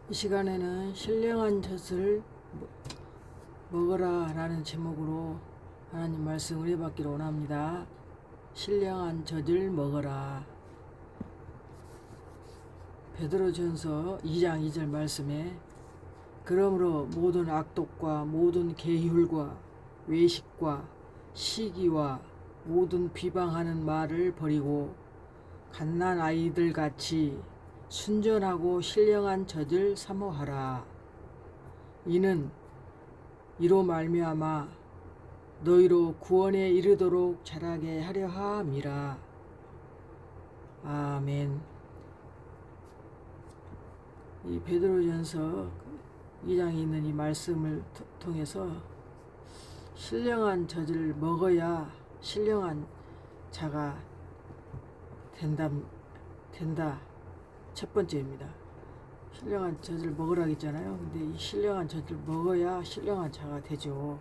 이 시간에는 신령한 젖을 먹어라 라는 제목으로 하나님 말씀 은혜받기를 원합니다. 신령한 젖을 먹어라. 베드로전서 2장 2절 말씀에 그러므로 모든 악독과 모든 계율과 외식과 시기와 모든 비방하는 말을 버리고 갓난 아이들 같이 순전하고 신령한 젖을 사모하라. 이로 말미암아 너희로 구원에 이르도록 자라게 하려 함이라. 아멘. 이 베드로전서 2장에 있는 이 말씀을 통해서 신령한 젖을 먹어야 신령한 자가 된다. 첫 번째입니다. 신령한 젖을 먹으라 했잖아요. 근데 이 신령한 젖을 먹어야 신령한 자가 되죠.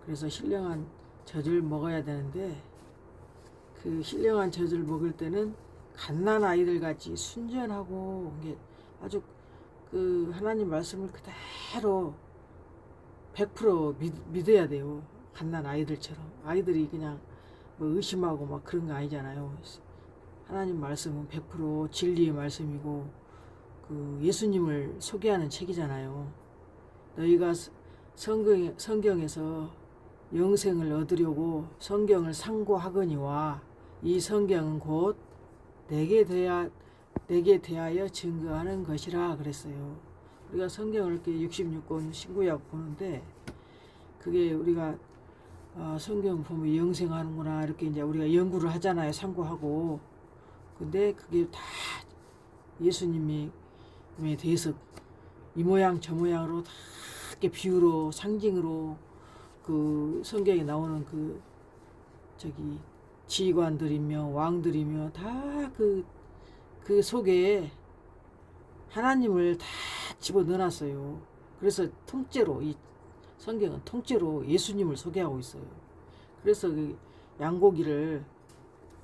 그래서 신령한 젖을 먹어야 되는데 그 신령한 젖을 먹을 때는 갓난 아이들 같이 순전하고 아주 그 하나님 말씀을 그대로 100% 믿어야 돼요. 갓난 아이들처럼. 아이들이 그냥 뭐 의심하고 막 그런 거 아니잖아요. 하나님 말씀은 100% 진리의 말씀이고 그 예수님을 소개하는 책이잖아요. 너희가 성경에서 영생을 얻으려고 성경을 상고하거니와 이 성경은 곧 내게 대하여 증거하는 것이라 그랬어요. 우리가 성경을 이렇게 66권 신구약 보는데 그게 우리가 성경 보면 영생하는구나 이렇게 이제 우리가 연구를 하잖아요. 상고하고. 근데 그게 다 예수님에 대해서 이 모양 저 모양으로 다 이렇게 비유로 상징으로 그 성경에 나오는 그 지휘관들이며 왕들이며 다 그 속에 하나님을 다 집어넣어놨어요. 그래서 통째로 이 성경은 통째로 예수님을 소개하고 있어요. 그래서 그 양고기를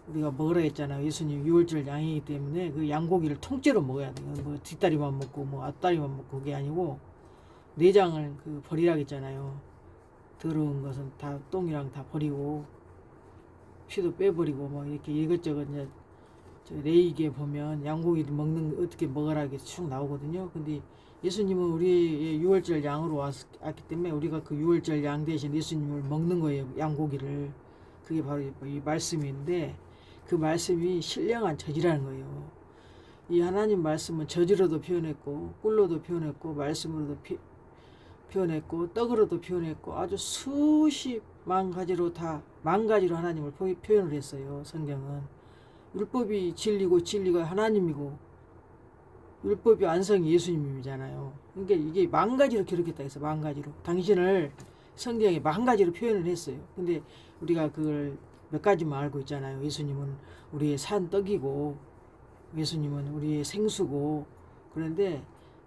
우리가 먹으라 했잖아요. 예수님 6월절 양이기 때문에 그 양고기를 통째로 먹어야 돼요. 뭐 뒷다리만 먹고 뭐 앞다리만 먹고 그게 아니고 내장을 그 버리라 했잖아요. 더러운 것은 다 똥이랑 다 버리고 피도 빼버리고 뭐 이렇게 이것저것 이제 레이기에 보면 양고기를 먹는 어떻게 먹으라 이렇게 쭉 나오거든요. 근데 예수님은 우리의 6월절 양으로 왔기 때문에 우리가 그 6월절 양 대신 예수님을 먹는 거예요. 양고기를. 그게 바로 이 말씀인데 그 말씀이 신령한 젖이라는 거예요. 이 하나님 말씀은 젖으로도 표현했고 꿀로도 표현했고 말씀으로도 표현했고 떡으로도 표현했고 아주 수십만 가지로 다 만가지로 하나님을 표현을 했어요. 성경은. 율법이 진리고 진리가 하나님이고 율법이 완성이 예수님이잖아요. 그러니까 이게 만가지로 기록했다 해서 만가지로 당신을 성경에 만가지로 표현을 했어요. 근데 우리가 그걸 몇 가지만 알고 있잖아요. 예수님은 우리의 산 떡이고 예수님은 우리의 생수고 그런데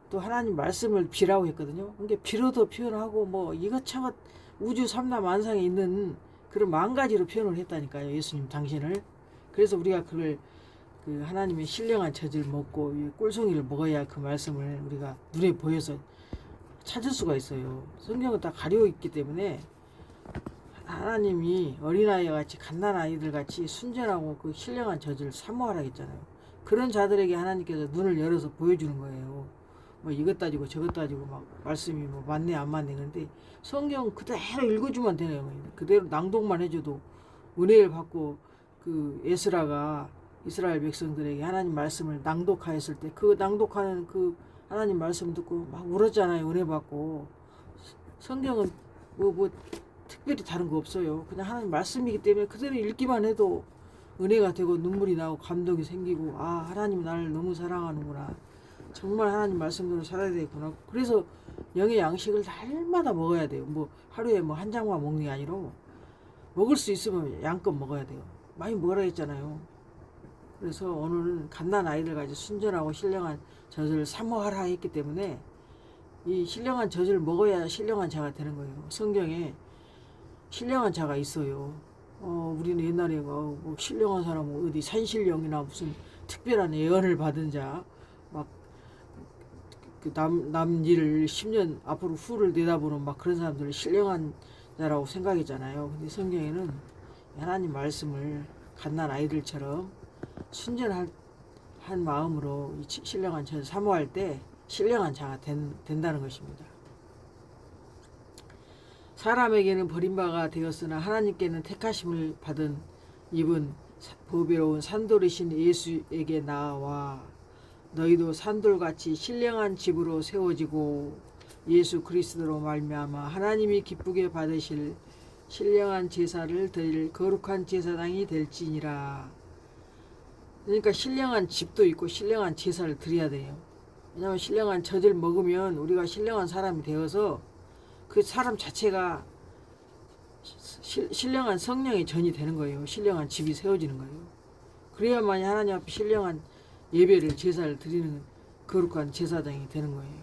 또 하나님 말씀을 비라고 했거든요. 그러니까 비로도 표현하고 뭐 이것저것 우주 삼라만상에 있는 그런 만가지로 표현을 했다니까요. 예수님 당신을. 그래서 우리가 그걸 그 하나님의 신령한 젖을 먹고 꿀송이를 먹어야 그 말씀을 우리가 눈에 보여서 찾을 수가 있어요. 성경은 다 가려 있기 때문에 하나님이 어린아이 같이 갓난아이들 같이 순전하고 그 신령한 젖을 사모하라 했잖아요. 그런 자들에게 하나님께서 눈을 열어서 보여주는 거예요. 뭐 이것 따지고 저것 따지고 막 말씀이 뭐 맞네 안 맞네 그런데 성경 그대로 읽어주면 되네요. 그대로 낭독만 해줘도 은혜를 받고 그 에스라가 이스라엘 백성들에게 하나님 말씀을 낭독하였을 때 그 낭독하는 그 하나님 말씀 듣고 막 울었잖아요. 은혜 받고. 성경은 뭐 특별히 다른 거 없어요. 그냥 하나님 말씀이기 때문에 그대로 읽기만 해도 은혜가 되고 눈물이 나고 감동이 생기고 아 하나님이 나를 너무 사랑하는구나. 정말 하나님 말씀대로 살아야 되겠구나. 그래서 영의 양식을 날마다 먹어야 돼요. 뭐 하루에 뭐 한 장만 먹는 게 아니라 먹을 수 있으면 양껏 먹어야 돼요. 많이 먹으라 했잖아요. 그래서 오늘은 갓난 아이들 같이 순전하고 신령한 젖을 사모하라 했기 때문에 이 신령한 젖을 먹어야 신령한 자가 되는 거예요. 성경에 신령한 자가 있어요. 우리는 옛날에 뭐 신령한 사람은 어디 산신령이나 무슨 특별한 예언을 받은 자, 막 남 일을 10년 앞으로 후를 내다보는 막 그런 사람들을 신령한 자라고 생각했잖아요. 근데 성경에는 하나님 말씀을 갓난 아이들처럼 순전한 마음으로 신령한 자를 사모할 때 신령한 자가 된다는 것입니다. 사람에게는 버림바가 되었으나 하나님께는 택하심을 받은 입은 보배로운 산돌이신 예수에게 나와 너희도 산돌같이 신령한 집으로 세워지고 예수 그리스도로 말미암아 하나님이 기쁘게 받으실 신령한 제사를 드릴 거룩한 제사장이 될지니라. 그러니까 신령한 집도 있고 신령한 제사를 드려야 돼요. 왜냐하면 신령한 젖을 먹으면 우리가 신령한 사람이 되어서 그 사람 자체가 신령한 성령의 전이 되는 거예요. 신령한 집이 세워지는 거예요. 그래야만이 하나님 앞에 신령한 예배를 제사를 드리는 거룩한 제사장이 되는 거예요.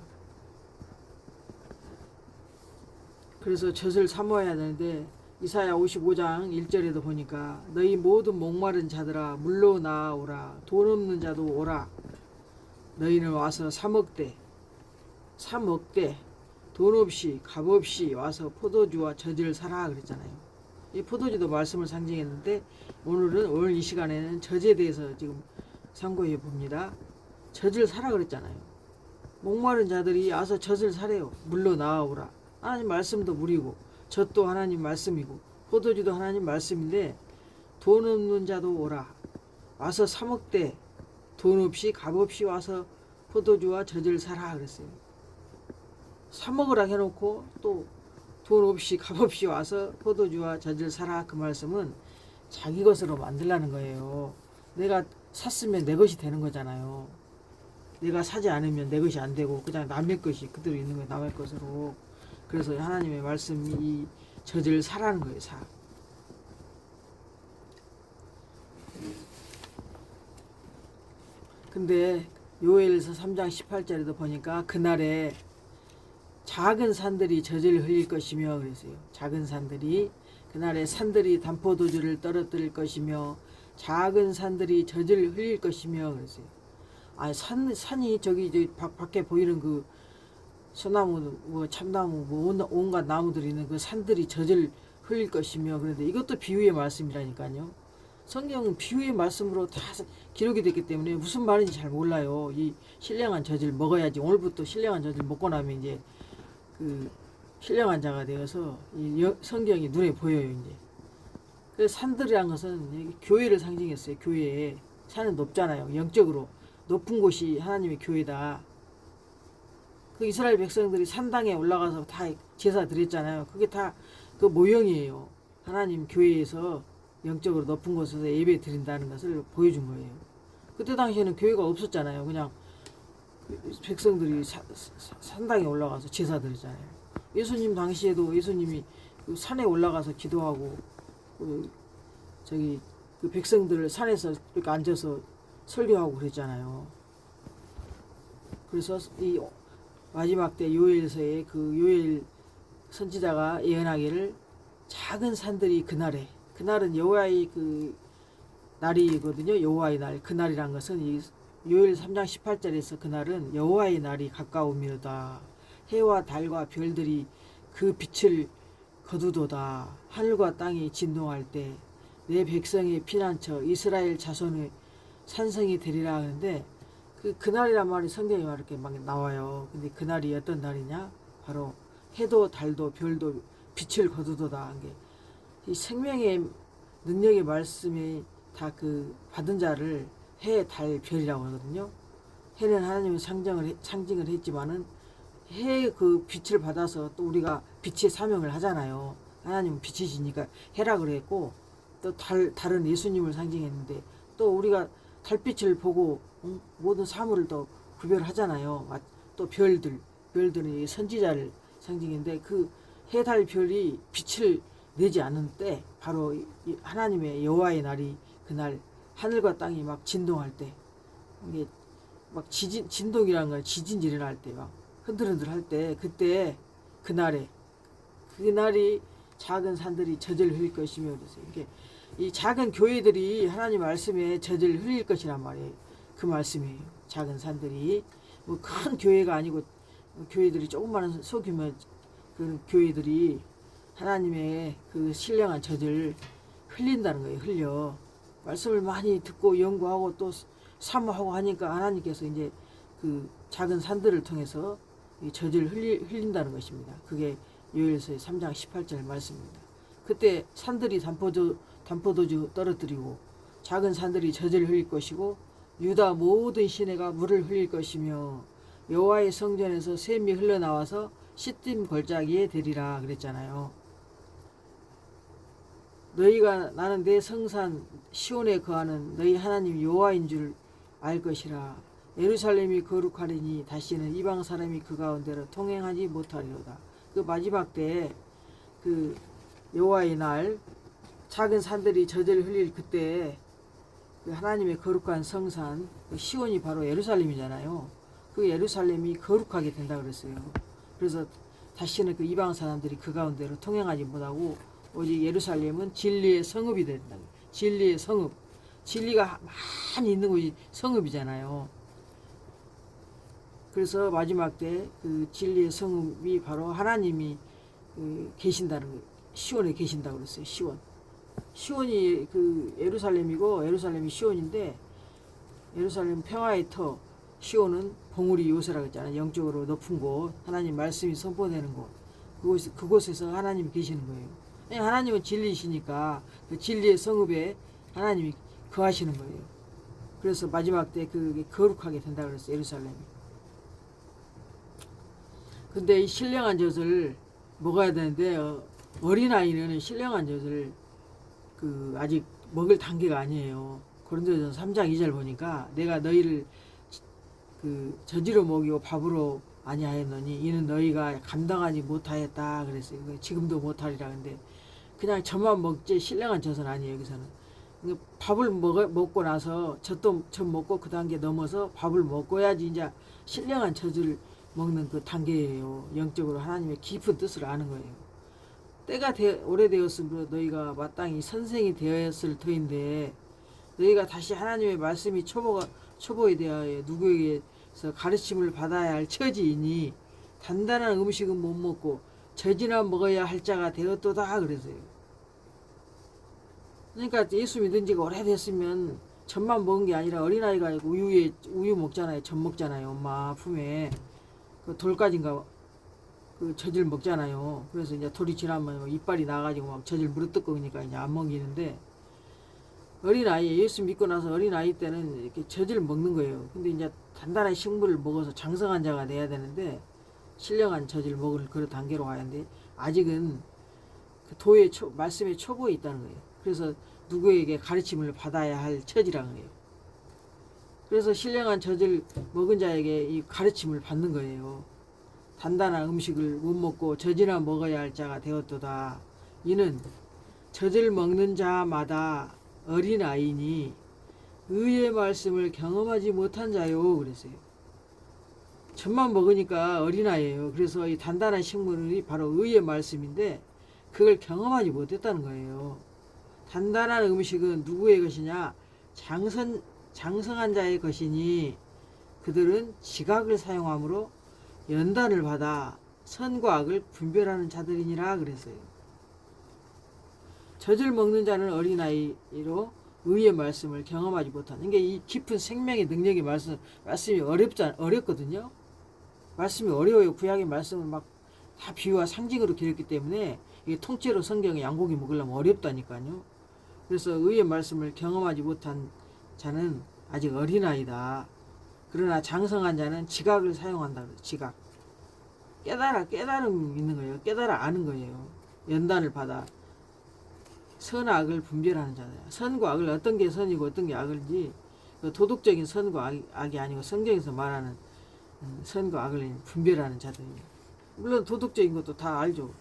그래서 젖을 사모해야 되는데 이사야 55장 1절에도 보니까 너희 모든 목마른 자들아 물로 나오라 돈 없는 자도 오라 너희는 와서 사 먹되 돈 없이 값 없이 와서 포도주와 젖을 사라 그랬잖아요. 이 포도주도 말씀을 상징했는데 오늘 이 시간에는 젖에 대해서 지금 상고해 봅니다. 젖을 사라 그랬잖아요. 목마른 자들이 와서 젖을 사래요. 물로 나아오라. 하나님 말씀도 물이고 젖도 하나님 말씀이고 포도주도 하나님 말씀인데 돈 없는 자도 오라. 와서 사 먹되 돈 없이 값 없이 와서 포도주와 젖을 사라 그랬어요. 사 먹으라 해놓고 또 돈 없이 값 없이 와서 포도주와 젖을 사라 그 말씀은 자기 것으로 만들라는 거예요. 내가 샀으면 내 것이 되는 거잖아요. 내가 사지 않으면 내 것이 안 되고 그냥 남의 것이 그대로 있는 거예요. 남의 것으로. 그래서 하나님의 말씀이 이 젖을 사라는 거예요. 사. 근데 요엘서 3장 18절에도 보니까 그날에 작은 산들이 젖을 흘릴 것이며 그랬어요. 작은 산들이 그날에 산들이 단포도주를 떨어뜨릴 것이며 작은 산들이 젖을 흘릴 것이며 그랬어요. 아 산이 저기 밖에 보이는 그 소나무 뭐 참나무 뭐 온갖 나무들이 있는 그 산들이 젖을 흘릴 것이며 그런데 이것도 비유의 말씀이라니까요. 성경은 비유의 말씀으로 다 기록이 됐기 때문에 무슨 말인지 잘 몰라요. 이 신령한 젖을 먹어야지. 오늘부터 신령한 젖을 먹고 나면 이제 그 신령한 자가 되어서 이 성경이 눈에 보여요. 이제 그 산들이란 것은 교회를 상징했어요. 교회에 산은 높잖아요. 영적으로 높은 곳이 하나님의 교회다. 그 이스라엘 백성들이 산당에 올라가서 다 제사 드렸잖아요. 그게 다 그 모형이에요. 하나님 교회에서 영적으로 높은 곳에서 예배 드린다는 것을 보여준 거예요. 그때 당시에는 교회가 없었잖아요. 그냥 백성들이 산당에 올라가서 제사 드렸잖아요. 예수님 당시에도 예수님이 그 산에 올라가서 기도하고 저기 그 백성들을 산에서 이렇게 앉아서 설교하고 그랬잖아요. 그래서 이 마지막 때 요엘서에 그 요엘 선지자가 예언하기를 작은 산들이 그날은 여호와의 그 날이거든요. 여호와의 날. 그날이란 것은 이 요엘 3장 18절에서 그날은 여호와의 날이 가까우미로다. 해와 달과 별들이 그 빛을 거두도다. 하늘과 땅이 진동할 때 내 백성의 피난처 이스라엘 자손의 산성이 되리라 하는데 그날이란 말이 성경에 이렇게 막 나와요. 근데 그날이 어떤 날이냐? 바로 해도 달도 별도 빛을 거두도다 한 게 이 생명의 능력의 말씀이 다 그 받은 자를 해, 달, 별이라고 하거든요. 해는 하나님의 상징을 했지만은 해의 그 빛을 받아서 또 우리가 빛의 사명을 하잖아요. 하나님은 빛이시니까 해라 그랬고 또 달은 예수님을 상징했는데 또 우리가 달빛을 보고 모든 사물을 또 구별하잖아요. 또 별들은 선지자를 상징했는데 그 해, 달, 별이 빛을 내지 않은 때 바로 하나님의 여호와의 날이 그날 하늘과 땅이 막 진동할 때 이게 막 진동이라는 건 지진이 일어날 때 막 흔들흔들 할 때 그때 그날이 작은 산들이 젖을 흘릴 것이며 그래서 이게 이 작은 교회들이 하나님 말씀에 젖을 흘릴 것이란 말이에요. 그 말씀이에요. 작은 산들이 뭐 큰 교회가 아니고 교회들이 조그마한 소규모 그 교회들이 하나님의 그 신령한 젖을 흘린다는 거예요. 흘려. 말씀을 많이 듣고 연구하고 또 사모하고 하니까 하나님께서 이제 그 작은 산들을 통해서 이 젖을 흘린다는 것입니다. 그게 요엘서 3장 18절 말씀입니다. 그때 산들이 단포도주 떨어뜨리고 작은 산들이 젖을 흘릴 것이고 유다 모든 시내가 물을 흘릴 것이며 여호와의 성전에서 샘이 흘러나와서 시딤 골짜기에 되리라 그랬잖아요. 너희가 나는 내 성산 시온에 거하는 너희 하나님 여호와인 줄 알 것이라. 예루살렘이 거룩하리니 다시는 이방 사람이 그 가운데로 통행하지 못하리로다. 그 마지막 때 그 여호와의 날 작은 산들이 젖을 흘릴 그때 그 하나님의 거룩한 성산 그 시온이 바로 예루살렘이잖아요. 그 예루살렘이 거룩하게 된다 그랬어요. 그래서 다시는 그 이방 사람들이 그 가운데로 통행하지 못하고 오직 예루살렘은 진리의 성읍이 된다. 진리의 성읍. 진리가 많이 있는 곳이 성읍이잖아요. 그래서 마지막 때 그 진리의 성읍이 바로 하나님이 계신다는 거예요. 시온에 계신다고 그랬어요. 시온. 시온이 그 예루살렘이고 예루살렘이 시온인데 예루살렘 평화의 터, 시온은 봉우리 요새라고 했잖아요. 영적으로 높은 곳, 하나님 말씀이 선포되는 곳. 그곳에서 하나님이 계시는 거예요. 하나님은 진리이시니까 그 진리의 성읍에 하나님이 거하시는 거예요. 그래서 마지막 때 그게 거룩하게 된다 그랬어요. 예루살렘이. 근데 이 신령한 젖을 먹어야 되는데 어린아이는 신령한 젖을 그 아직 먹을 단계가 아니에요. 고린도전서 3장 2절 보니까 내가 너희를 그 젖으로 먹이고 밥으로 아니하였노니 이는 너희가 감당하지 못하였다 그랬어요. 지금도 못하리라. 근데 그냥 젖만 먹지 신령한 젖은 아니에요. 여기서는 밥을 먹고 나서 젖 먹고 그 단계 넘어서 밥을 먹어야지 이제 신령한 젖을 먹는 그 단계예요. 영적으로 하나님의 깊은 뜻을 아는 거예요. 때가 오래되었으므로 너희가 마땅히 선생이 되었을 터인데 너희가 다시 하나님의 말씀이 초보에 대하여 누구에게서 가르침을 받아야 할 처지이니 단단한 음식은 못 먹고 젖이나 먹어야 할 자가 되었도다 그랬어요. 그러니까 예수 믿은 지가 오래됐으면 젖만 먹은 게 아니라 어린아이가 우유 먹잖아요. 젖 먹잖아요. 엄마 품에 그 돌까지인가 그 젖을 먹잖아요. 그래서 이제 돌이 지나면 이빨이 나가지고 막 젖을 물어뜯고 그러니까 이제 안 먹이는데 어린아이 예수 믿고 나서 어린아이 때는 이렇게 젖을 먹는 거예요. 근데 이제 단단한 식물을 먹어서 장성한 자가 돼야 되는데 신령한 젖을 먹을 그런 단계로 가야 하는데 아직은 그 말씀의 초보에 있다는 거예요. 그래서 누구에게 가르침을 받아야 할 처지라는 거예요. 그래서 신령한 젖을 먹은 자에게 이 가르침을 받는 거예요. 단단한 음식을 못 먹고 젖이나 먹어야 할 자가 되었도다. 이는 젖을 먹는 자마다 어린아이니 의의 말씀을 경험하지 못한 자요 그랬어요. 젖만 먹으니까 어린아이예요. 그래서 이 단단한 식물이 바로 의의 말씀인데 그걸 경험하지 못했다는 거예요. 단단한 음식은 누구의 것이냐? 장성한 자의 것이니 그들은 지각을 사용함으로 연단을 받아 선과 악을 분별하는 자들이니라 그랬어요. 젖을 먹는 자는 어린아이로 의의 말씀을 경험하지 못하는. 이게 이 깊은 생명의 능력의 말씀이 어렵거든요. 말씀이 어려워요. 구약의 말씀을 막 다 비유와 상징으로 기렸기 때문에 이게 통째로 성경의 양고기 먹으려면 어렵다니까요. 그래서 의의 말씀을 경험하지 못한 자는 아직 어린아이다. 그러나 장성한 자는 지각을 사용한다. 지각. 깨달음 있는 거예요. 깨달아 아는 거예요. 연단을 받아 선과 악을 분별하는 자예요. 선과 악을 어떤 게 선이고 어떤 게 악인지 도덕적인 선과 악이 아니고 성경에서 말하는 선과 악을 분별하는 자들이에요. 물론 도덕적인 것도 다 알죠.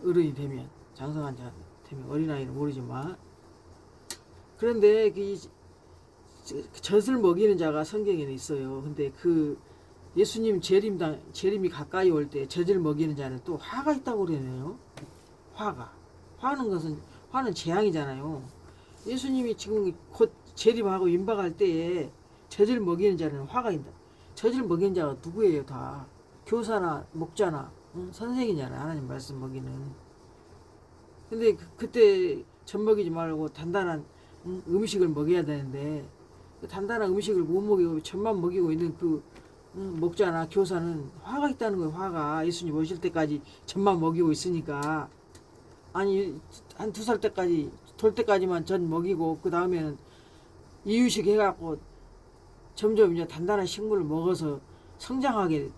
어른이 되면 장성한 자 되면 어린아이는 모르지만 그런데 젖을 먹이는 자가 성경에는 있어요. 근데 그 예수님 재림이 가까이 올 때 젖을 먹이는 자는 또 화가 있다고 그러네요. 화는 재앙이잖아요. 예수님이 지금 곧 재림하고 임박할 때에 젖을 먹이는 자는 화가 있다. 젖을 먹이는 자가 누구예요? 다 교사나 목자나 선생이잖아. 하나님 말씀 먹이는. 근데 그때 젖 먹이지 말고 단단한 음식을 먹여야 되는데 그 단단한 음식을 못 먹이고 젖만 먹이고 있는 그 목자나 교사는 화가 있다는 거예요. 화가 예수님 오실 때까지 젖만 먹이고 있으니까. 아니 한 2살 때까지 돌 때까지만 젖 먹이고 그 다음에는 이유식 해갖고 점점 이제 단단한 식물을 먹어서 성장하게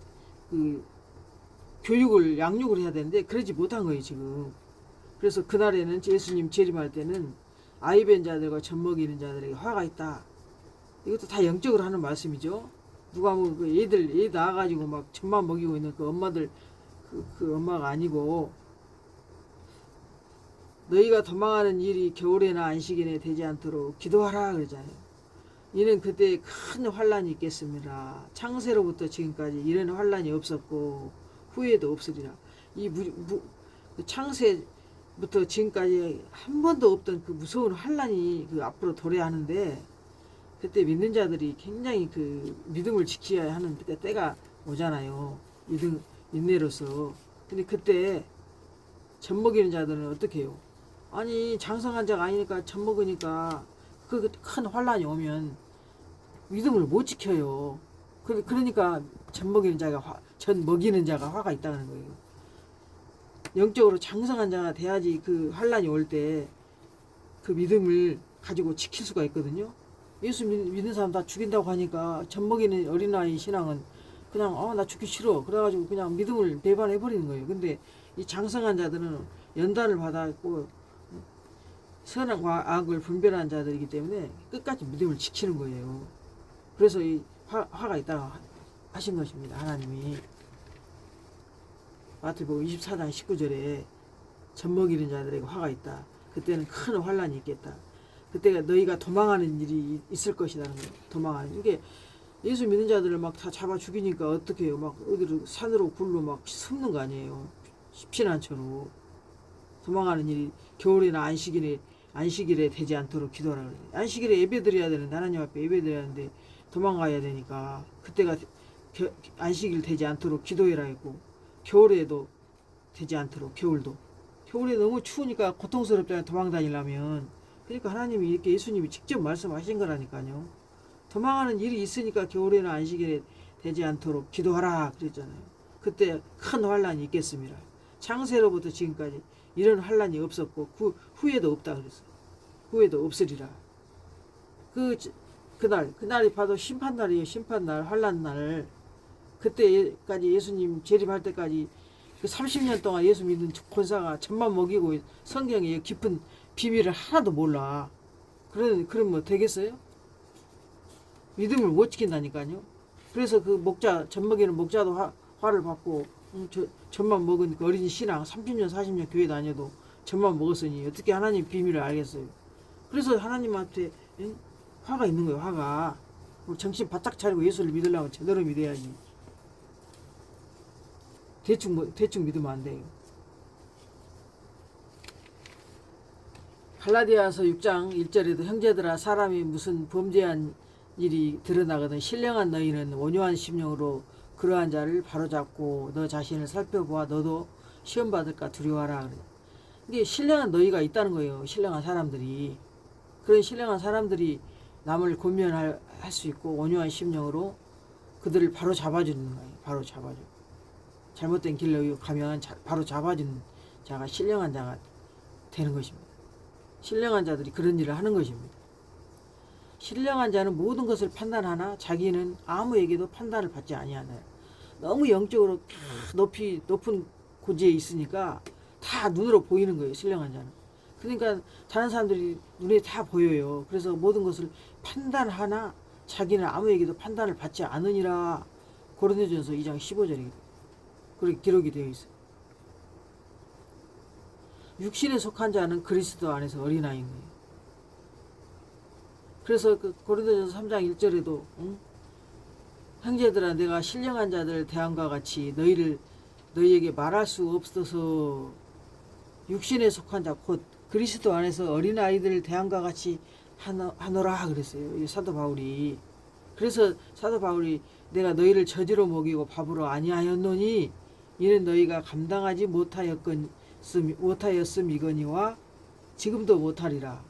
그 교육을 양육을 해야 되는데 그러지 못한 거예요 지금. 그래서 그날에는 예수님 재림할 때는 아이벤 자들과 젖 먹이는 자들에게 화가 있다. 이것도 다 영적으로 하는 말씀이죠. 누가 뭐 그 애 낳아가지고 막 젖만 먹이고 있는 그 엄마들 그 엄마가 아니고 너희가 도망하는 일이 겨울에나 안식일에 되지 않도록 기도하라 그러잖아요. 이는 그때 큰 환란이 있겠습니다. 창세로부터 지금까지 이런 환란이 없었고 후에도 없으리라. 이 창세부터 지금까지 한 번도 없던 그 무서운 환란이 그 앞으로 도래하는데 그때 믿는 자들이 굉장히 그 믿음을 지켜야 하는 때가 오잖아요. 인내로서. 근데 그때 젖 먹이는 자들은 어떻게 해요? 아니 장성한 자가 아니니까 젖 먹으니까 그 큰 환란이 오면 믿음을 못 지켜요. 그러니까 젖 먹이는 자가 화가 있다는 거예요. 영적으로 장성한 자가 돼야지 그 환란이 올 때 그 믿음을 가지고 지킬 수가 있거든요. 예수 믿는 사람 다 죽인다고 하니까 젖 먹이는 어린아이 신앙은 그냥 나 죽기 싫어 그래가지고 그냥 믿음을 배반해 버리는 거예요. 근데 이 장성한 자들은 연단을 받았고 선악과 악을 분별한 자들이기 때문에 끝까지 믿음을 지키는 거예요. 그래서 이 화가 있다고 하신 것입니다. 하나님이 마태복음 24장 19절에 젖 먹이는 자들에게 화가 있다. 그때는 큰 환란이 있겠다. 그때가 너희가 도망하는 일이 있을 것이라는 거예요. 도망하는 이게 예수 믿는 자들을 막 다 잡아 죽이니까 어떻게 해요? 막 어디로 산으로 굴로 막 숨는 거 아니에요. 피난처로. 도망하는 일이 겨울이나 안식일에 되지 않도록 기도하라 그래요. 안식일에 예배드려야 되는데 하나님 앞에 예배드려야 하는데 도망가야 되니까 그때가 안식일 되지 않도록 기도해라 했고 겨울에도 되지 않도록 겨울에 너무 추우니까 고통스럽잖아요. 도망 다니려면. 그러니까 하나님이 이렇게 예수님이 직접 말씀하신 거라니까요. 도망하는 일이 있으니까 겨울에나 안식일에 되지 않도록 기도하라 그랬잖아요. 그때 큰 환란이 있겠습니다. 창세로부터 지금까지 이런 환란이 없었고 후에도 없다 그랬어요. 후에도 없으리라. 그날이 바로 심판날이에요. 심판날, 환란날. 그때까지 예수님 재림할 때까지 그 30년 동안 예수 믿는 권사가 젖만 먹이고 성경의 깊은 비밀을 하나도 몰라. 그럼 뭐 되겠어요? 믿음을 못 지킨다니까요. 그래서 그 젖 먹이는 목자도 화를 받고 젖만 먹은 그 어린이 신앙 30년 40년 교회 다녀도 젖만 먹었으니 어떻게 하나님 비밀을 알겠어요. 그래서 하나님한테 화가 있는 거예요. 화가. 정신 바짝 차리고 예수를 믿으려면 제대로 믿어야지. 대충 믿으면 안 돼요. 갈라디아서 6장 1절에도 형제들아 사람이 무슨 범죄한 일이 드러나거든 신령한 너희는 온유한 심령으로 그러한 자를 바로잡고 너 자신을 살펴보아 너도 시험 받을까 두려워하라 그래. 이게 신령한 너희가 있다는 거예요. 신령한 사람들이. 그런 신령한 사람들이 남을 권면할 수 있고 온유한 심령으로 그들을 바로 잡아주는 거예요. 바로 잡아줘. 잘못된 길로 가면 바로 잡아주는 자가 신령한 자가 되는 것입니다. 신령한 자들이 그런 일을 하는 것입니다. 신령한 자는 모든 것을 판단하나 자기는 아무에게도 판단을 받지 아니하나요. 너무 영적으로 높은 고지에 있으니까 다 눈으로 보이는 거예요. 신령한 자는. 그러니까 다른 사람들이 눈에 다 보여요. 그래서 모든 것을 판단하나 자기는 아무에게도 판단을 받지 않으니라. 고린도전서 2장 15절입니다. 그렇게 기록이 되어 있어요. 육신에 속한 자는 그리스도 안에서 어린아이인 거예요. 그래서 그 고린도전서 3장 1절에도 형제들아 내가 신령한 자들 대함과 같이 너희에게 말할 수 없어서 육신에 속한 자 곧 그리스도 안에서 어린아이들 대함과 같이 하노라 그랬어요. 이 사도 바울이. 그래서 사도 바울이 내가 너희를 저지로 먹이고 밥으로 아니하였노니 이는 너희가 감당하지 못하였음이거니와 지금도 못하리라.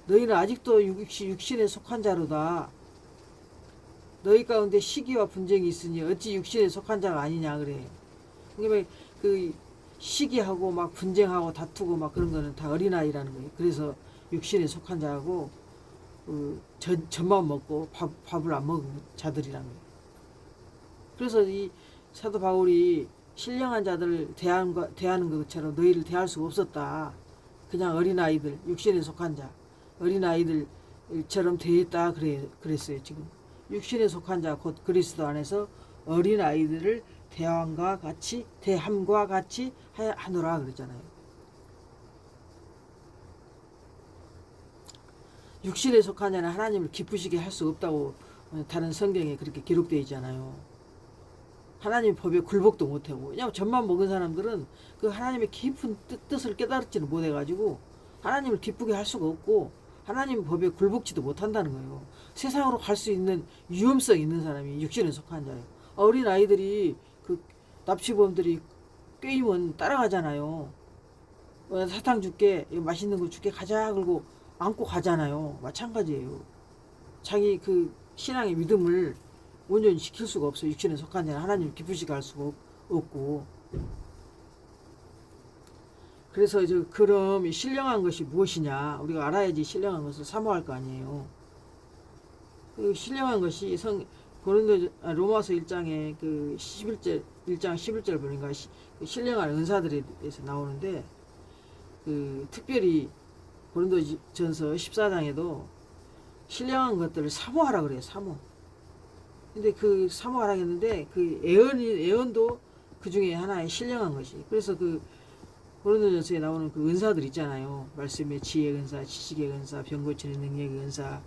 너희는 아직도 육신에 속한 자로다. 너희 가운데 시기와 분쟁이 있으니 어찌 육신에 속한 자가 아니냐 그래. 그러니까 그 시기하고 막 분쟁하고 다투고 막 그런 거는 다 어린아이라는 거예요. 그래서 육신에 속한 자하고 젖만 먹고 밥을 안 먹은 자들이라는 거예요. 그래서 이 사도 바울이 신령한 자들을 대하는 것처럼 너희를 대할 수가 없었다. 그냥 어린아이들, 육신에 속한 자, 어린아이들처럼 대했다 그랬어요. 지금 육신에 속한 자 곧 그리스도 안에서 어린아이들을 대함과 같이 하노라 그랬잖아요. 육신에 속한 자는 하나님을 기쁘시게 할 수 없다고 다른 성경에 그렇게 기록되어 있잖아요. 하나님 법에 굴복도 못하고. 왜냐하면 젖만 먹은 사람들은 그 하나님의 깊은 뜻을 깨달지를 못해가지고 하나님을 기쁘게 할 수가 없고 하나님 법에 굴복지도 못한다는 거예요. 세상으로 갈 수 있는 위험성 있는 사람이 육신에 속한 자예요. 어린 아이들이 그 납치범들이 꾀이면 따라가잖아요. 사탕 줄게, 맛있는 거 줄게 가자 그러고 안고 가잖아요. 마찬가지예요. 자기 그 신앙의 믿음을 온전히 지킬 수가 없어요. 육신에 속한 자는 하나님을 기쁘시게 할 수가 없고. 그래서 이제 그럼 신령한 것이 무엇이냐? 우리가 알아야지 신령한 것을 사모할 거 아니에요. 그 신령한 것이 로마서 1장에 그 11절 1장 11절 보니까 신령한 은사들에 대해서 나오는데 그 특별히 고린도전서 14장에도 신령한 것들을 사모하라 그래요. 사모. 근데 그 사모하라 했는데 그 애언도 그 중에 하나의 신령한 것이. 그래서 그 고린도전서에 나오는 그 은사들 있잖아요. 말씀의 지혜 은사, 지식의 은사, 병 고치는 능력의 은사,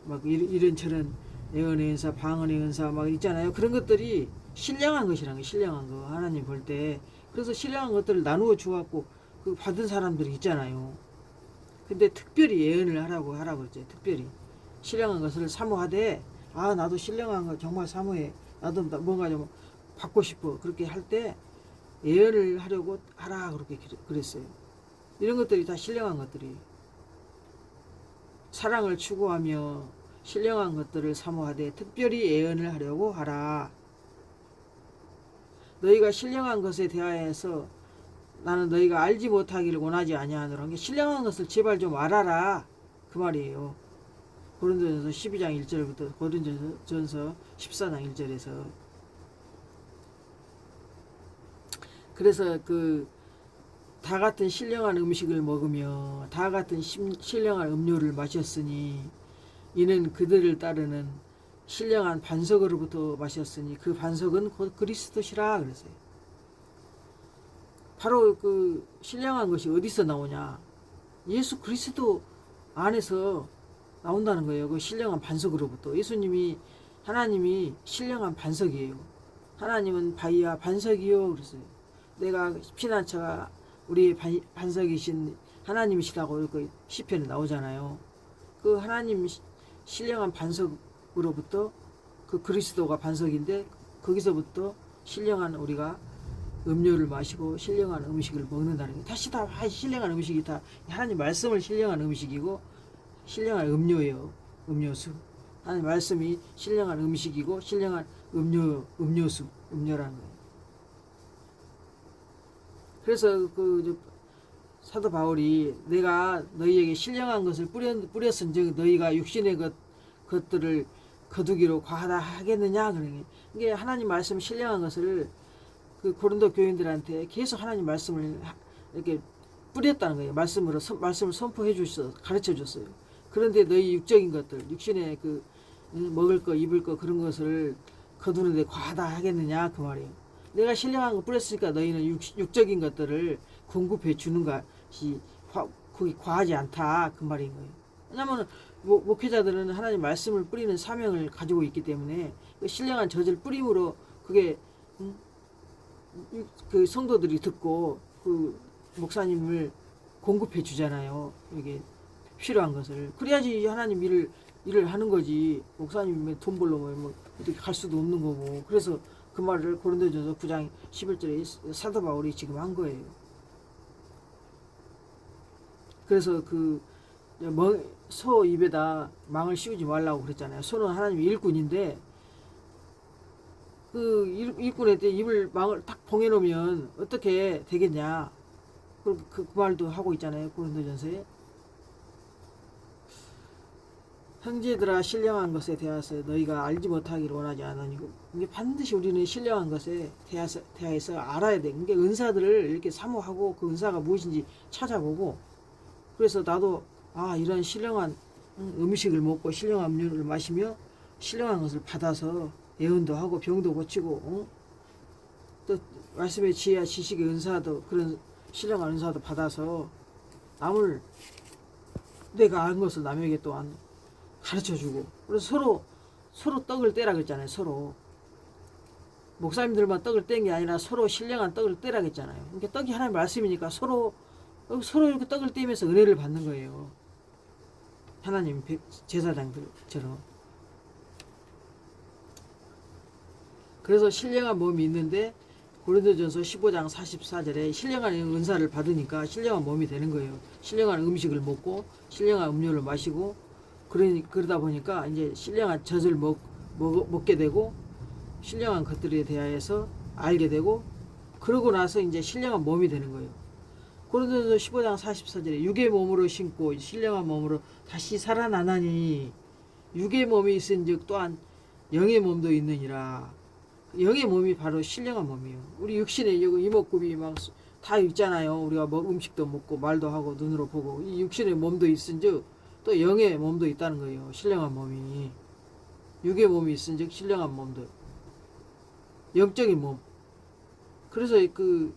막 이런저런 애언의 은사, 방언의 은사 막 있잖아요. 그런 것들이 신령한 것이라는 거, 신령한 거 하나님 볼 때. 그래서 신령한 것들을 나누어 주었고 그 받은 사람들이 있잖아요. 근데 특별히 예언을 하라고 그랬죠. 특별히 신령한 것을 사모하되 나도 신령한 거 정말 사모해. 나도 뭔가 좀 받고 싶어. 그렇게 할 때 예언을 하려고 하라 그렇게 그랬어요. 이런 것들이 다 신령한 것들이. 사랑을 추구하며 신령한 것들을 사모하되 특별히 예언을 하려고 하라. 너희가 신령한 것에 대하여서 나는 너희가 알지 못하기를 원하지 아니하노라. 신령한 것을 제발 좀 알아라 그 말이에요. 고린도전서 12장 1절부터 고린도전서 14장 1절에서. 그래서 그 다 같은 신령한 음식을 먹으며 다 같은 신령한 음료를 마셨으니 이는 그들을 따르는 신령한 반석으로부터 마셨으니 그 반석은 곧 그리스도시라 그랬어요. 바로 그 신령한 것이 어디서 나오냐? 예수 그리스도 안에서 나온다는 거예요. 그 신령한 반석으로부터. 하나님이 신령한 반석이에요. 하나님은 바위와 반석이요 그랬어요. 내가 피난처가 우리의 반석이신 하나님이시라고 이렇게 시편에 나오잖아요. 그 하나님 신령한 반석으로부터 그 그리스도가 반석인데 거기서부터 신령한 우리가 음료를 마시고 신령한 음식을 먹는다는 게 다시 다 신령한 음식이 다 하나님 말씀을 신령한 음식이고 신령한 음료예요. 음료수. 하나님 말씀이 신령한 음식이고 신령한 음료라는 거예요. 그래서 그 사도 바울이 내가 너희에게 신령한 것을 뿌렸은즉 너희가 육신의 것들을 거두기로 과하다 하겠느냐 그러니 이게 하나님 말씀 신령한 것을 그 고린도 교인들한테 계속 하나님 말씀을 이렇게 뿌렸다는 거예요. 말씀을 선포해 주셔서 가르쳐 줬어요. 그런데 너희 육적인 것들, 육신의 그 먹을 거, 입을 거 그런 것을 거두는데 과하다 하겠느냐 그 말이에요. 내가 신령한 거 뿌렸으니까 너희는 육적인 것들을 공급해 주는 것이 거기 과하지 않다 그 말인 거예요. 왜냐하면 목회자들은 하나님 말씀을 뿌리는 사명을 가지고 있기 때문에 그 신령한 젖을 뿌림으로 그게 그 성도들이 듣고 그 목사님을 공급해 주잖아요. 이게 필요한 것을. 그래야지 하나님 일을 일을 하는 거지. 목사님이 돈 벌려면 뭐 어떻게 갈 수도 없는 거고. 그래서 그 말을 고린도전서 9장 11절에 사도 바울이 지금 한 거예요. 그래서 소 입에다 망을 씌우지 말라고 그랬잖아요. 소는 하나님의 일꾼인데 그 일꾼한테 입을 망을 딱 봉해놓으면 어떻게 되겠냐. 그 말도 하고 있잖아요. 고린도전서에. 형제들아 신령한 것에 대하여 너희가 알지 못하기를 원하지 않으니 이게 반드시 우리는 신령한 것에 대하여서 알아야 돼. 그러니까 은사들을 이렇게 사모하고 그 은사가 무엇인지 찾아보고 그래서 나도 이런 신령한 음식을 먹고 신령한 음료를 마시며 신령한 것을 받아서 예언도 하고 병도 고치고 또 말씀의 지혜와 지식의 은사도 그런 신령한 은사도 받아서 남을 내가 아는 것을 남에게 또한 가르쳐주고 그래서 서로 떡을 떼라 그랬잖아요. 서로 목사님들만 떡을 뗀 게 아니라 서로 신령한 떡을 떼라 그랬잖아요. 그러니까 떡이 하나님의 말씀이니까 서로 이렇게 떡을 떼면서 은혜를 받는 거예요. 하나님 제사장들처럼. 그래서 신령한 몸이 있는데 고린도전서 15장 44절에 신령한 은사를 받으니까 신령한 몸이 되는 거예요. 신령한 음식을 먹고 신령한 음료를 마시고 그러다 보니까 이제 신령한 젖을 먹게 되고 신령한 것들에 대하여서 알게 되고 그러고 나서 이제 신령한 몸이 되는 거예요. 고린도전서 15장 44절에 육의 몸으로 신고 신령한 몸으로 다시 살아나나니 육의 몸이 있은즉 또한 영의 몸도 있느니라. 영의 몸이 바로 신령한 몸이에요. 우리 육신의 이목구비 막 다 있잖아요. 우리가 음식도 먹고 말도 하고 눈으로 보고 이 육신의 몸도 있은즉 또 영의 몸도 있다는 거예요. 신령한 몸이. 육의 몸이 있은즉 신령한 몸도. 영적인 몸. 그래서 그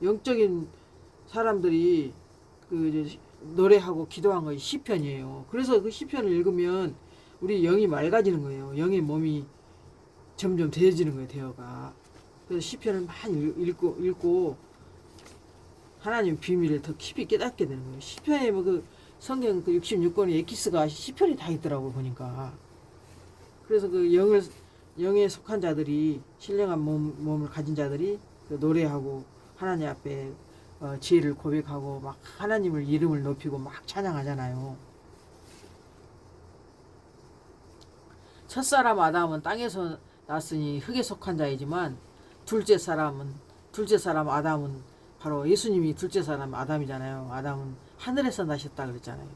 영적인 사람들이 노래하고 기도한 것이 시편이에요. 그래서 그 시편을 읽으면 우리 영이 맑아지는 거예요. 영의 몸이 점점 되어지는 거예요. 대어가. 그래서 시편을 많이 읽고 하나님 비밀을 더 깊이 깨닫게 되는 거예요. 시편에 성경 66권의 에키스가 시편이 다 있더라고 보니까. 그래서 영에 속한 자들이 신령한 몸을 가진 자들이 노래하고 하나님 앞에 지혜를 고백하고 막 하나님을 이름을 높이고 막 찬양하잖아요. 첫사람 아담은 땅에서 났으니 흙에 속한 자이지만 둘째 사람 아담은 바로 예수님이 둘째 사람 아담이잖아요. 아담은 하늘에서 나셨다 그랬잖아요.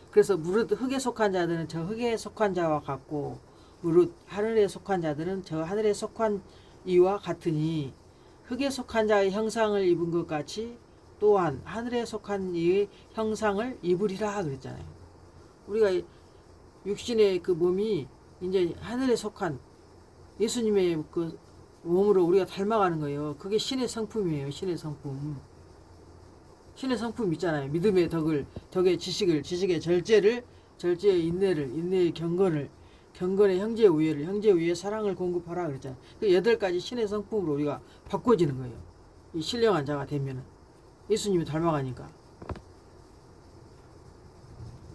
그래서 무릇 흙에 속한 자들은 저 흙에 속한 자와 같고 무릇 하늘에 속한 자들은 저 하늘에 속한 이와 같으니 흙에 속한 자의 형상을 입은 것 같이 또한 하늘에 속한 이의 형상을 입으리라 그랬잖아요. 우리가 육신의 그 몸이 이제 하늘에 속한 예수님의 그 몸으로 우리가 닮아가는 거예요. 그게 신의 성품이에요. 신의 성품. 신의 성품 있잖아요. 믿음의 덕의 지식의 절제의 인내를, 인내의 경건의 형제의 우애를, 형제의 우애의 사랑을 공급하라 그랬잖아요. 그 8가지 신의 성품으로 우리가 바꿔지는 거예요. 이 신령한 자가 되면은. 예수님이 닮아가니까.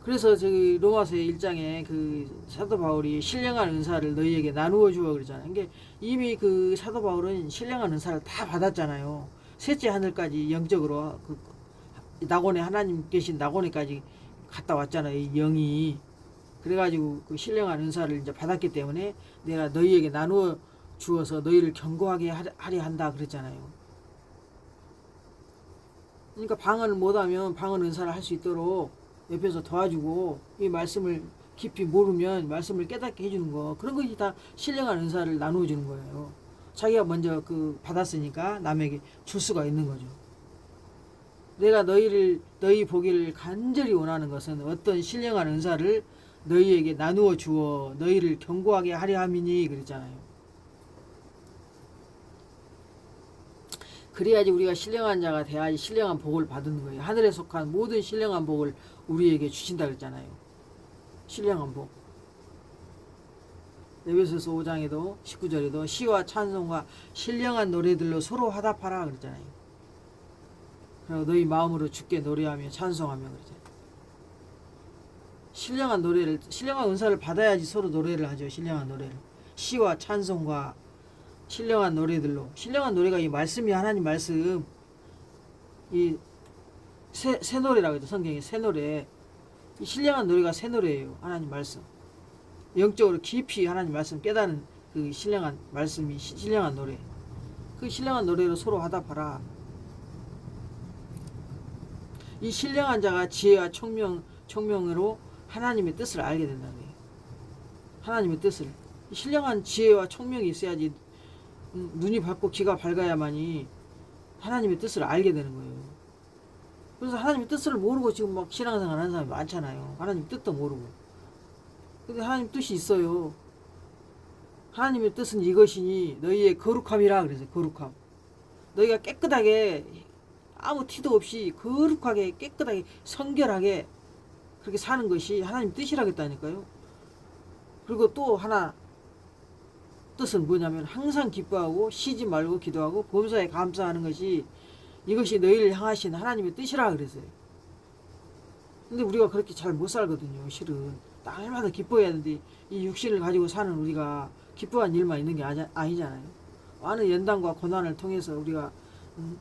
그래서 저기 로마서 1장에 그 사도 바울이 신령한 은사를 너희에게 나누어 주어 그러잖아요. 그러니까 이미 그 사도 바울은 신령한 은사를 다 받았잖아요. 셋째 하늘까지 영적으로 낙원에 하나님 계신 낙원에까지 갔다 왔잖아요. 이 영이. 그래가지고 그 신령한 은사를 이제 받았기 때문에 내가 너희에게 나누어 주어서 너희를 견고하게 하려 한다 그랬잖아요. 그러니까 방언을 못하면 방언 은사를 할 수 있도록 옆에서 도와주고 이 말씀을 깊이 모르면 말씀을 깨닫게 해주는 거 그런 것이 다 신령한 은사를 나누어 주는 거예요. 자기가 먼저 받았으니까 남에게 줄 수가 있는 거죠. 내가 너희 보기를 간절히 원하는 것은 어떤 신령한 은사를 너희에게 나누어 주어 너희를 견고하게 하려 함이니 그랬잖아요. 그래야지 우리가 신령한 자가 돼야지 신령한 복을 받는 거예요. 하늘에 속한 모든 신령한 복을 우리에게 주신다 그랬잖아요. 신령한 복. 에베소서 5장에도 19절에도 시와 찬송과 신령한 노래들로 서로 화답하라 그랬잖아요. 그리고 너희 마음으로 주께 노래하며 찬송하며 그랬잖아요. 신령한 은사를 받아야지 서로 노래를 하죠. 신령한 노래를. 시와 찬송과 신령한 노래들로. 신령한 노래가 이 말씀이 하나님 말씀, 이 새 노래라고 해도 성경에 새 노래. 이 신령한 노래가 새 노래예요. 하나님 말씀. 영적으로 깊이 하나님 말씀 깨닫는 그 신령한 말씀이 신령한 노래. 그 신령한 노래로 서로 화답하라. 이 신령한 자가 지혜와 총명으로 하나님의 뜻을 알게 된다는 거예요. 하나님의 뜻을. 신령한 지혜와 총명이 있어야지 눈이 밝고 귀가 밝아야만이 하나님의 뜻을 알게 되는 거예요. 그래서 하나님의 뜻을 모르고 지금 막 신앙생활 하는 사람이 많잖아요. 하나님 뜻도 모르고. 근데 하나님 뜻이 있어요. 하나님의 뜻은 이것이니 너희의 거룩함이라 그래서 거룩함. 너희가 깨끗하게 아무 티도 없이 거룩하게 깨끗하게 성결하게 그렇게 사는 것이 하나님 뜻이라겠다니까요. 그리고 또 하나 뜻은 뭐냐면 항상 기뻐하고 쉬지 말고 기도하고 범사에 감사하는 것이 이것이 너희를 향하신 하나님의 뜻이라 그랬어요. 근데 우리가 그렇게 잘 못 살거든요. 실은 날마다 기뻐해야 하는데 이 육신을 가지고 사는 우리가 기뻐한 일만 있는 게 아니잖아요. 많은 연단과 고난을 통해서 우리가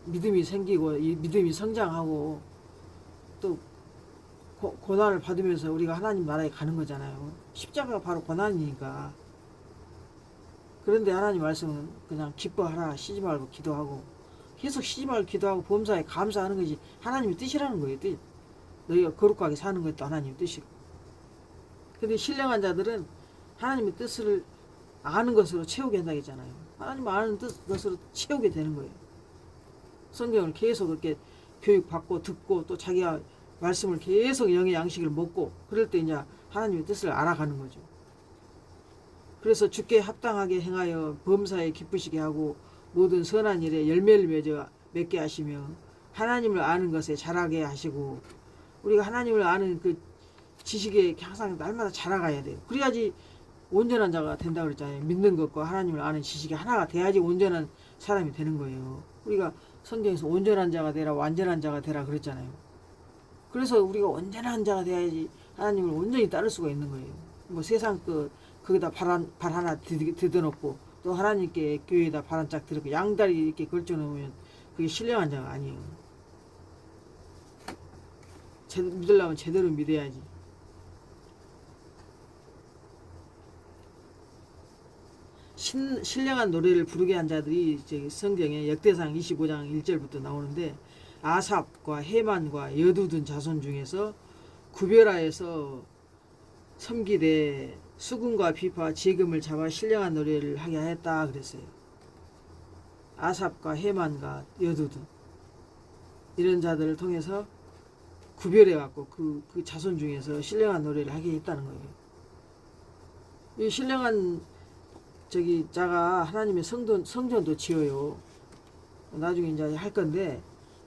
믿음이 생기고 이 믿음이 성장하고 또 고난을 받으면서 우리가 하나님 나라에 가는 거잖아요. 십자가가 바로 고난이니까. 그런데 하나님 말씀은 그냥 기뻐하라, 쉬지 말고 기도하고 계속 쉬지 말고 기도하고 범사에 감사하는 것이 하나님의 뜻이라는 거예요. 뜻. 너희가 거룩하게 사는 것도 하나님의 뜻이고. 근데 신령한 자들은 하나님의 뜻을 아는 것으로 채우게 한다고 했잖아요. 하나님 아는 것으로 채우게 되는 거예요. 성경을 계속 그렇게 교육받고 듣고 또 자기가 말씀을 계속 영의 양식을 먹고 그럴 때 이제 하나님의 뜻을 알아가는 거죠. 그래서 주께 합당하게 행하여 범사에 기쁘시게 하고 모든 선한 일에 열매를 맺게 하시며 하나님을 아는 것에 자라게 하시고 우리가 하나님을 아는 그 지식에 항상 날마다 자라가야 돼요. 그래야지 온전한 자가 된다고 그랬잖아요. 믿는 것과 하나님을 아는 지식이 하나가 돼야지 온전한 사람이 되는 거예요. 우리가 성경에서 온전한 자가 되라 완전한 자가 되라 그랬잖아요. 그래서 우리가 온전한 자가 돼야지 하나님을 온전히 따를 수가 있는 거예요. 뭐 세상 거기다 발 하나 드어놓고 또 하나님께 교회에다 발 한 짝 들고 양다리 이렇게 걸쳐놓으면 그게 신령한 자가 아니에요. 믿으려면 제대로 믿어야지. 신령한 노래를 부르게 한 자들이 성경에 역대상 25장 1절부터 나오는데 아삽과 헤만과 여두둔 자손 중에서 구별하여서 섬기되 수금과 비파 지금을 잡아 신령한 노래를 하게 하였다 그랬어요. 아삽과 헤만과 여두둔 이런 자들을 통해서 구별해 갖고 그 자손 중에서 신령한 노래를 하게 했다는 거예요. 이 신령한 자가 하나님의 성전도 지어요. 나중에 이제 할 건데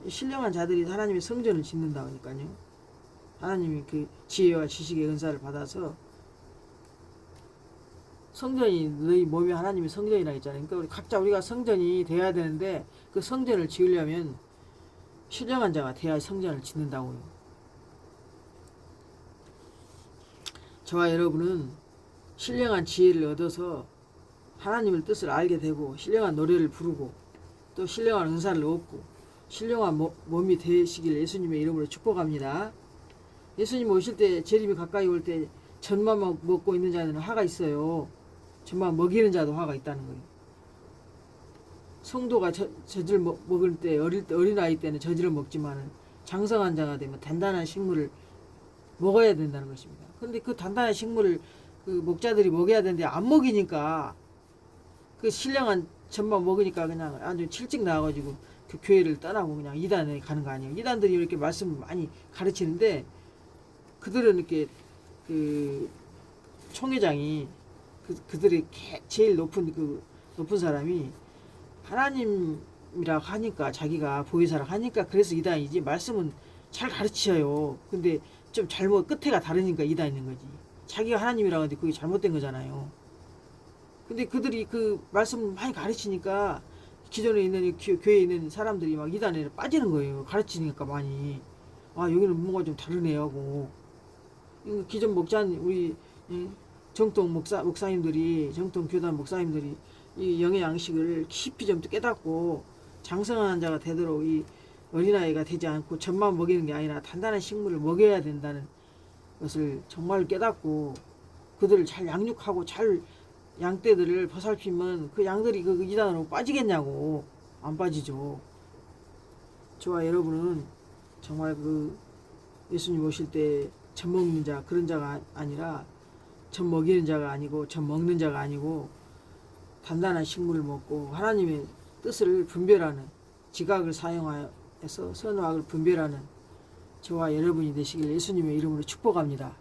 신령한 자들이 하나님의 성전을 짓는다 보니까요. 하나님이 그 지혜와 지식의 은사를 받아서 성전이 너희 몸이 하나님의 성전이라 했잖아요. 그러니까 각자 우리가 성전이 돼야 되는데 그 성전을 지으려면 신령한 자가 돼야 성전을 짓는다고요. 저와 여러분은 신령한 지혜를 얻어서 하나님의 뜻을 알게 되고 신령한 노래를 부르고 또 신령한 은사를 얻고 신령한 몸이 되시길 예수님의 이름으로 축복합니다. 예수님 오실 때 재림이 가까이 올 때 젖만 먹고 있는 자는 화가 있어요. 젖만 먹이는 자도 화가 있다는 거예요. 성도가 젖을 먹을 때 어린아이 때는 젖을 먹지만 장성한 자가 되면 단단한 식물을 먹어야 된다는 것입니다. 그런데 그 단단한 식물을 그 목자들이 먹여야 되는데 안 먹이니까 그 신령한 젖만 먹으니까 그냥 아주 칠찍 나와가지고 그 교회를 떠나고 그냥 이단에 가는 거 아니에요. 이단들이 이렇게 말씀을 많이 가르치는데 그들은 이렇게 그 총회장이 그들이 제일 높은 사람이 하나님이라고 하니까 자기가 보혜사라고 하니까 그래서 이단이지 말씀은 잘 가르쳐요. 근데 좀 잘못 끝에가 다르니까 이단인 거지. 자기가 하나님이라고 하는데 그게 잘못된 거잖아요. 근데 그들이 그 말씀을 많이 가르치니까 기존에 있는 교회에 있는 사람들이 막 이단에 빠지는 거예요. 가르치니까 많이. 아 여기는 뭔가 좀 다르네 하고. 기존 목자님 우리 정통 목사님들이 정통 교단 목사님들이 이 영의 양식을 깊이 좀 깨닫고 장성한 자가 되도록 이 어린아이가 되지 않고 젖만 먹이는 게 아니라 단단한 식물을 먹여야 된다는 것을 정말 깨닫고 그들을 잘 양육하고 잘 양떼들을 보살피면 그 양들이 그 이단으로 빠지겠냐고. 안 빠지죠. 저와 여러분은 정말 그 예수님 오실 때 젖 먹는 자 그런 자가 아니라 젖 먹이는 자가 아니고 젖 먹는 자가 아니고 단단한 식물을 먹고 하나님의 뜻을 분별하는 지각을 사용하여서 선악을 분별하는 저와 여러분이 되시길 예수님의 이름으로 축복합니다.